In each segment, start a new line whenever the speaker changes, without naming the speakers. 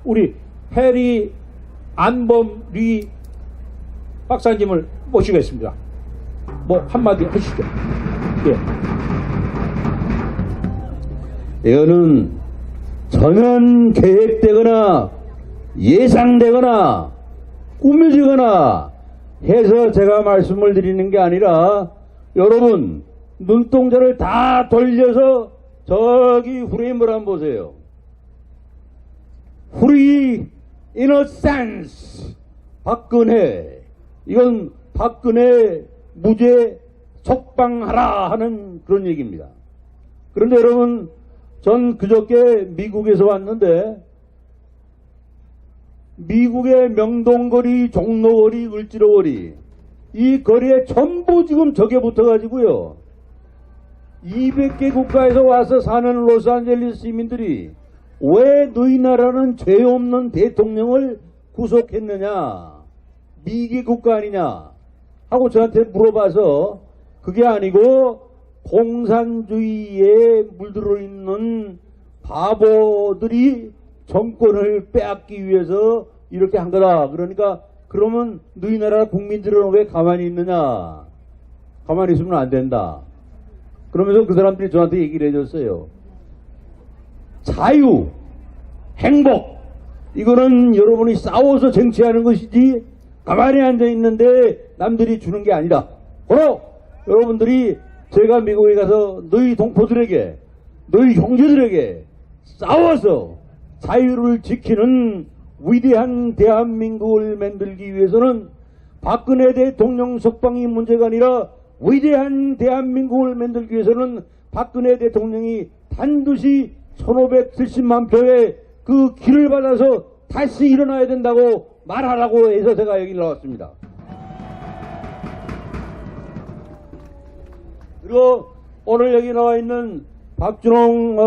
우리 해리 안범리 박사님을 모시겠습니다. 뭐 한마디 하시죠. 예.
이거는 전혀 계획되거나 예상되거나 꾸며지거나 해서 제가 말씀을 드리는 게 아니라 여러분 눈동자를 다 돌려서 저기 프레임을 한번 보세요. Free in a sense 박근혜, 이건 박근혜 무죄 석방하라 하는 그런 얘기입니다. 그런데 여러분, 전 그저께 미국에서 왔는데 미국의 명동거리, 종로거리, 을지로거리 이 거리에 전부 지금 적에 붙어가지고요 200개 국가에서 와서 사는 로스앤젤레스 시민들이 왜 너희 나라는 죄 없는 대통령을 구속했느냐, 미개 국가 아니냐 하고 저한테 물어봐서 그게 아니고 공산주의에 물들어 있는 바보들이 정권을 빼앗기 위해서 이렇게 한 거다. 그러니까 그러면 너희 나라 국민들은 왜 가만히 있느냐, 가만히 있으면 안 된다. 그러면서 그 사람들이 저한테 얘기를 해줬어요. 자유, 행복, 이거는 여러분이 싸워서 쟁취하는 것이지 가만히 앉아있는데 남들이 주는 게 아니다. 바로 여러분들이 제가 미국에 가서 너희 동포들에게, 너희 형제들에게 싸워서 자유를 지키는 위대한 대한민국을 만들기 위해서는 박근혜 대통령 석방이 문제가 아니라 위대한 대한민국을 만들기 위해서는 박근혜 대통령이 반드시 1570만 표의 그 길을 받아서 다시 일어나야 된다고 말하라고 해서 제가 여기 나왔습니다. 그리고 오늘 여기 나와 있는 박준홍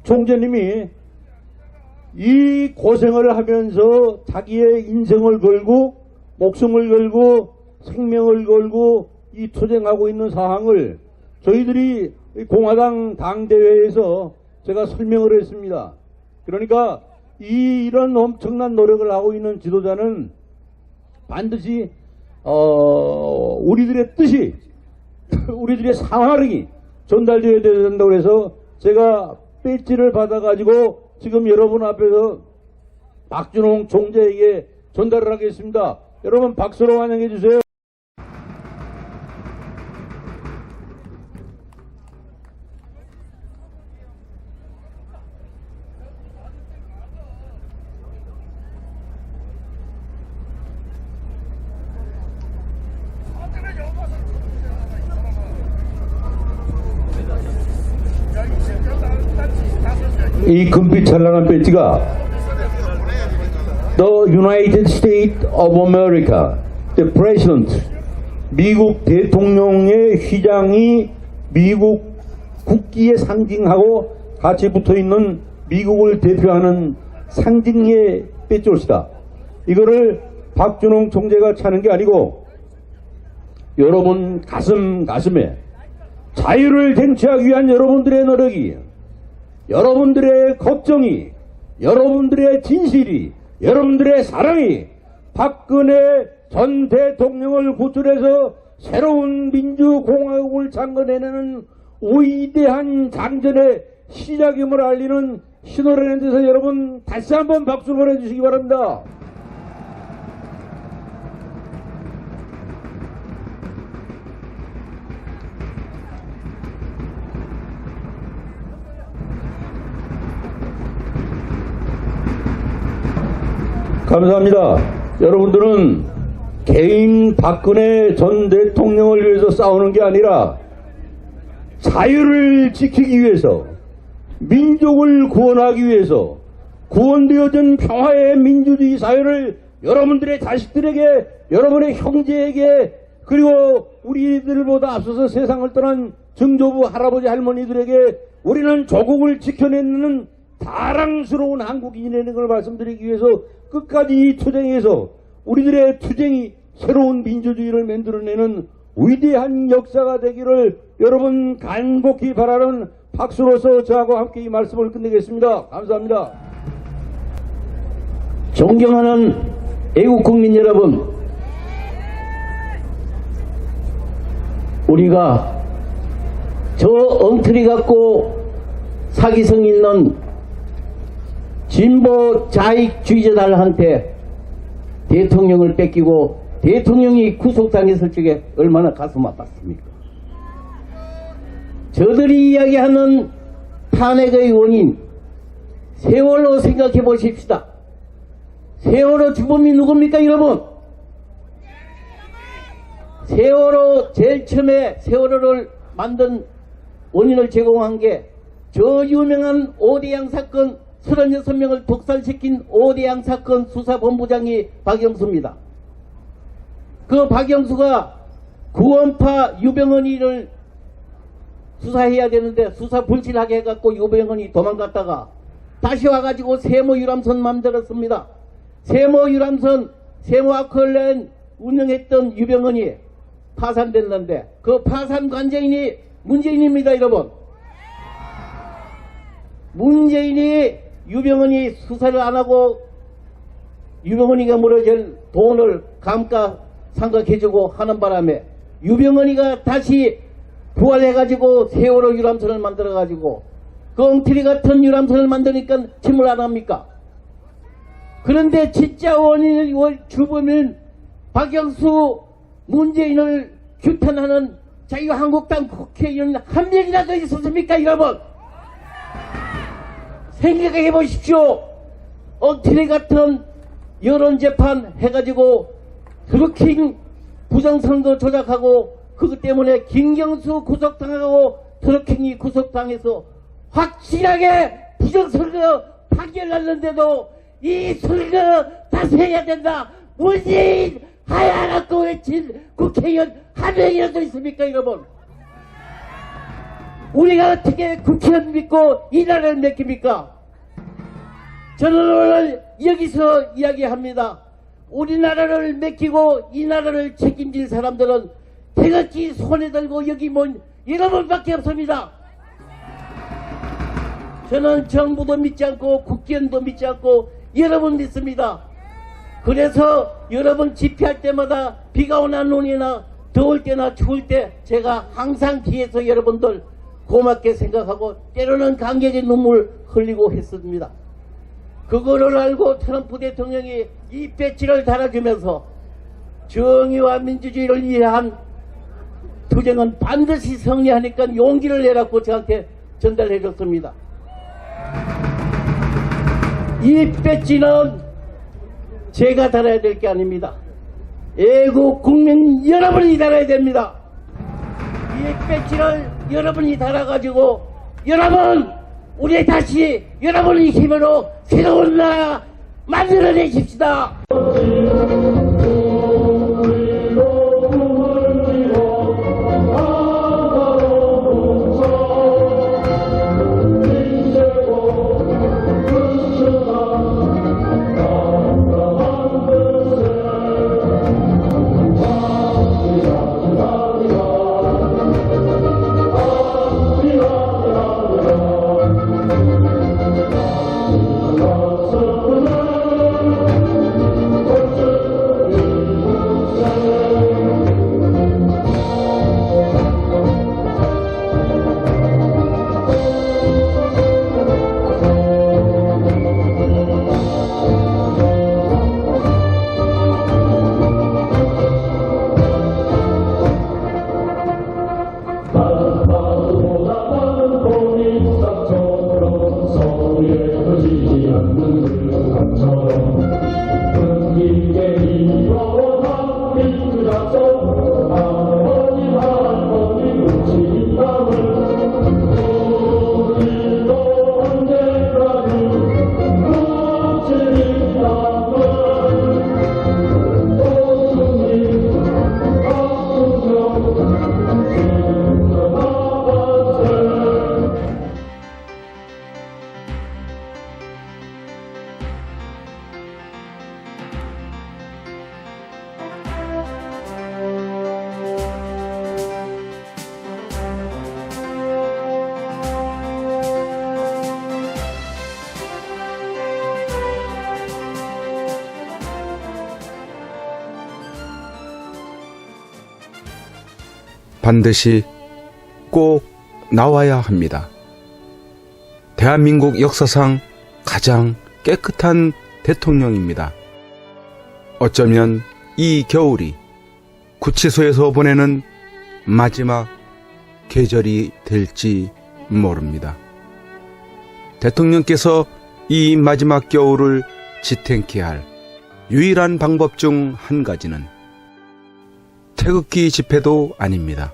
총재님이 이 고생을 하면서 자기의 인생을 걸고 목숨을 걸고 생명을 걸고 이 투쟁하고 있는 상황을 저희들이 공화당 당대회에서 제가 설명을 했습니다. 그러니까 이런 엄청난 노력을 하고 있는 지도자는 반드시 우리들의 뜻이 우리들의 상황이 전달되어야 된다고 해서 제가 배지를 받아가지고 지금 여러분 앞에서 박준홍 총재에게 전달을 하겠습니다. 여러분 박수로 환영해 주세요. 이 금빛 찬란한 배지가 The United States of America, the President, 미국 대통령의 휘장이 미국 국기에 상징하고 같이 붙어있는 미국을 대표하는 상징의 배지입니다. 이거를 박준홍 총재가 차는 게 아니고 여러분 가슴에 자유를 쟁취하기 위한 여러분들의 노력이, 여러분들의 걱정이, 여러분들의 진실이, 여러분들의 사랑이 박근혜 전 대통령을 구출해서 새로운 민주공화국을 창건해내는 위대한 장전의 시작임을 알리는 신호라는 데서 여러분 다시 한번 박수를 보내주시기 바랍니다. 감사합니다. 여러분들은 개인 박근혜 전 대통령을 위해서 싸우는 게 아니라 자유를 지키기 위해서, 민족을 구원하기 위해서, 구원되어진 평화의 민주주의 사회를 여러분들의 자식들에게, 여러분의 형제에게, 그리고 우리들보다 앞서서 세상을 떠난 증조부 할아버지 할머니들에게 우리는 조국을 지켜내는 자랑스러운 한국인이라는 걸 말씀드리기 위해서 끝까지 이 투쟁에서 우리들의 투쟁이 새로운 민주주의를 만들어내는 위대한 역사가 되기를 여러분 간곡히 바라는 박수로서 저하고 함께 이 말씀을 끝내겠습니다. 감사합니다. 존경하는 애국 국민 여러분, 우리가 저 엉터리 갖고 사기성 있는 진보 자익주의자들한테 대통령을 뺏기고 대통령이 구속당했을 적에 얼마나 가슴 아팠습니까? 저들이 이야기하는 탄핵의 원인, 세월호 생각해 보십시다. 세월호 주범이 누굽니까, 여러분? 세월호 제일 처음에 세월호를 만든 원인을 제공한 게 저 유명한 오대양 사건 36명을 독살시킨 오대양 사건 수사본부장이 박영수입니다. 그 박영수가 구원파 유병헌이를 수사해야 되는데 수사 불실하게 해갖고 유병헌이 도망갔다가 다시 와가지고 세모 유람선 만들었습니다. 세모 유람선, 세모 아쿠아라인 운영했던 유병헌이 파산됐는데 그 파산 관계인이 문재인입니다, 여러분. 문재인이 유병헌이 수사를 안 하고 유병헌이가 물어질 돈을 감가상각해주고 하는 바람에 유병헌이가 다시 부활해가지고 세월호 유람선을 만들어가지고 그 엉터리 같은 유람선을 만드니까 침을 안 합니까? 그런데 진짜 원인 주범인 박영수 문재인을 규탄하는 자유한국당 국회의원 한 명이라도 있었습니까, 여러분? 생각해 보십시오. 엉터리 같은 여론재판 해가지고 트루킹 부정선거 조작하고 그것 때문에 김경수 구속당하고 트루킹이 구속당해서 확실하게 부정선거 판결났는데도 이 선거 다시 해야 된다. 문재인 하야라고 외친 국회의원 한 명이라도 있습니까, 여러분? 우리가 어떻게 국회의원 믿고 이 나라를 맡깁니까? 저는 오늘 여기서 이야기합니다. 우리나라를 맡기고 이 나라를 책임질 사람들은 태극기 손에 들고 여기 몬 여러분밖에 없습니다. 저는 정부도 믿지 않고 국회의원도 믿지 않고 여러분 믿습니다. 그래서 여러분 집회할 때마다 비가 오나 눈이나 더울 때나 추울 때 제가 항상 뒤에서 여러분들 고맙게 생각하고 때로는 감격의 눈물 흘리고 했습니다. 그거를 알고 트럼프 대통령이 이 배지를 달아주면서 정의와 민주주의를 위한 투쟁은 반드시 승리하니까 용기를 내라고 저한테 전달해 줬습니다. 이 배지는 제가 달아야 될 게 아닙니다. 애국 국민 여러분이 달아야 됩니다. 이 배지를 여러분이 달아가지고 여러분 우리 다시 여러분의 힘으로 새로운 나라 만들어내십시다.
반드시 꼭 나와야 합니다. 대한민국 역사상 가장 깨끗한 대통령입니다. 어쩌면 이 겨울이 구치소에서 보내는 마지막 계절이 될지 모릅니다. 대통령께서 이 마지막 겨울을 지탱케 할 유일한 방법 중 한 가지는 태극기 집회도 아닙니다.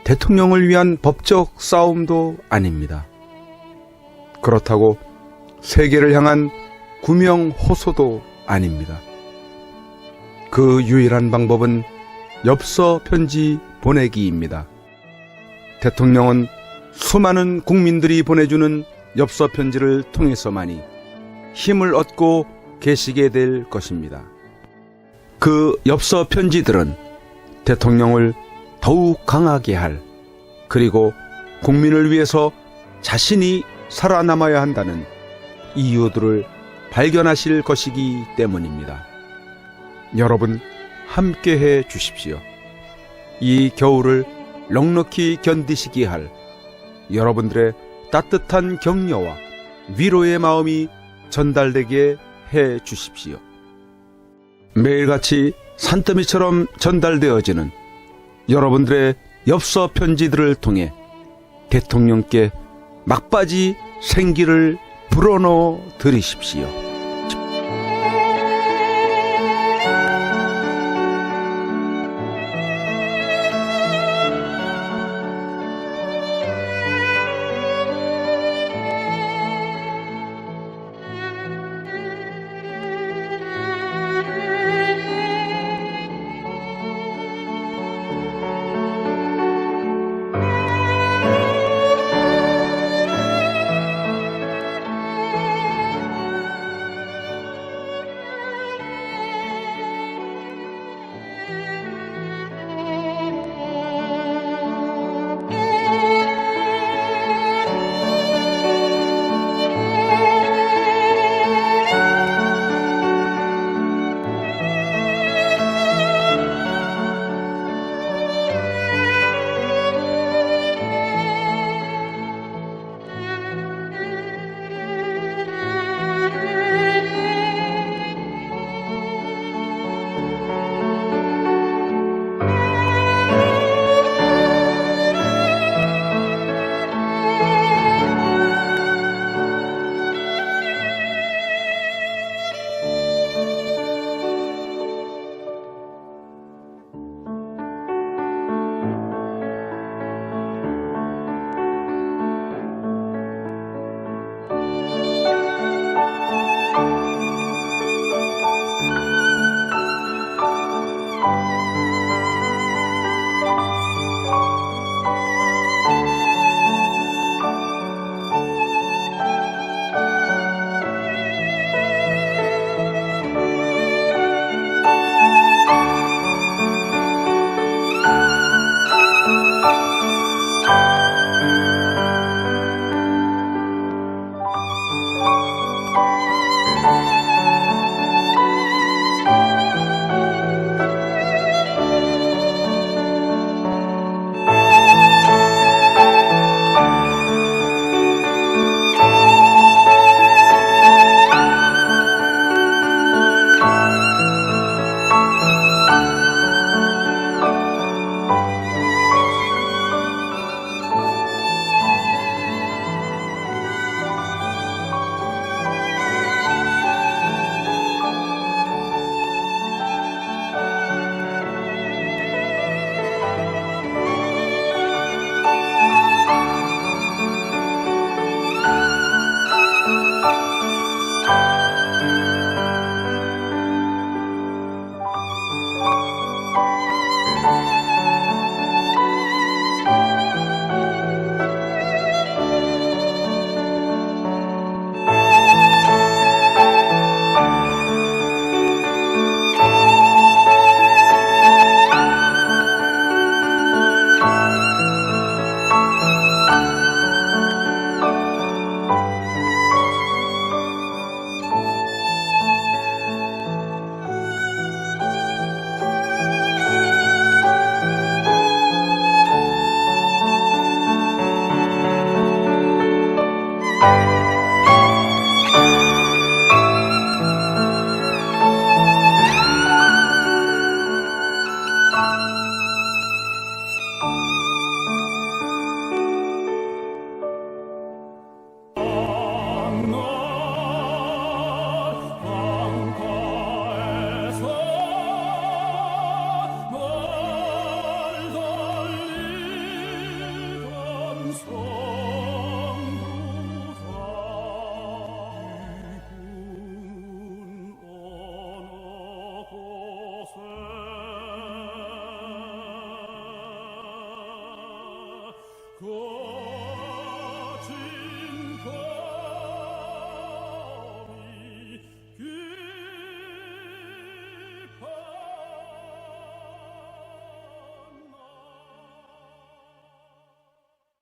대통령을 위한 법적 싸움도 아닙니다. 그렇다고 세계를 향한 구명 호소도 아닙니다. 그 유일한 방법은 엽서 편지 보내기입니다. 대통령은 수많은 국민들이 보내주는 엽서 편지를 통해서만이 힘을 얻고 계시게 될 것입니다. 그 엽서 편지들은 대통령을 더욱 강하게 할, 그리고 국민을 위해서 자신이 살아남아야 한다는 이유들을 발견하실 것이기 때문입니다. 여러분, 함께해 주십시오. 이 겨울을 넉넉히 견디시게 할 여러분들의 따뜻한 격려와 위로의 마음이 전달되게 해 주십시오. 매일같이 산더미처럼 전달되어지는 여러분들의 엽서 편지들을 통해 대통령께 막바지 생기를 불어넣어 드리십시오.